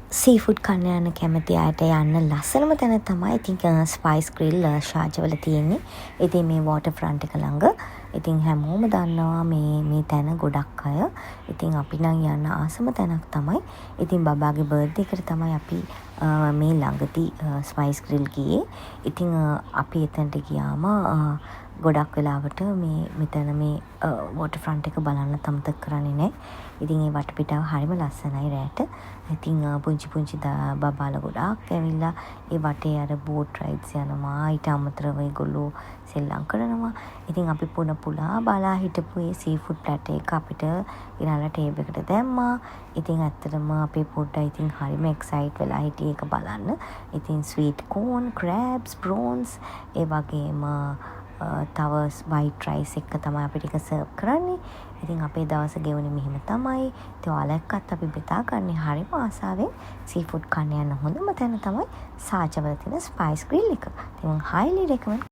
Seafood කන්න යන කැමති අයට යන්න ලස්සනම තැන තමයි ඉතින් ස්පයිස් ග්‍රිල් ශාජවල තියෙන්නේ. ඉතින් මේ වෝටර් ෆ්‍රන්ට් එක ළඟ. ඉතින් හැමෝම දන්නවා මේ තැන ගොඩක් අය. ඉතින් අපි නම් යන්න ආසම තැනක් තමයි. ඉතින් බබාගේ බර්ත්ඩේ එකට තමයි අපි මේ ළඟදී ස්පයිස් ග්‍රිල් ගියේ. ඉතින් අපි එතනට ගියාම ගොඩක් වෙලාවට මෙතන මේ වෝටර් ෆ්‍රන්ට් එක බලන්න අමතක කරන්නේ නැහැ. ඉතින් ඒ වටපිටාව හරිම ලස්සනයි රෑට. ඉතින් පුංචි බබාලා ගොඩාක් ඇවිල්ලා ඒ වටේ අර බෝට් රයිඩ්ස් යනවා. ඊට අමතරව ඒගොල්ලෝ සෙල්ලම් කරනවා. ඉතින් අපි පුලා බලා හිටපු ඒ සීෆුඩ් ප්ලැටර් එක අපිට ඊළඟ ටේබල් එකට දැම්මා. ඉතින් ඇත්තටම අපේ පොඩ්ඩා ඉතින් හරිම එක්සයිට් වෙලා හිටියේ ඒක බලන්න. ඉතින් ස්වීට් කෝන්, ක්‍රෑබ්ස්, ප්‍රෝන්ස් ඒ වගේම තව වයිට් රයිස් එක තමයි අපිට එක සර්ව් කරන්නේ. ඉතින් අපේ දවස ගෙවුනේ මෙහෙම තමයි. ඉතින් ඔයාලා එක්කත් අපි බෙදාගන්නේ හරිම ආසාවෙන්. සීෆුඩ් කන්න යන හොඳම තැන තමයි සාජවල තියෙන ස්පයිස් ග්‍රිල් එක. ඉතින් මම highly recommend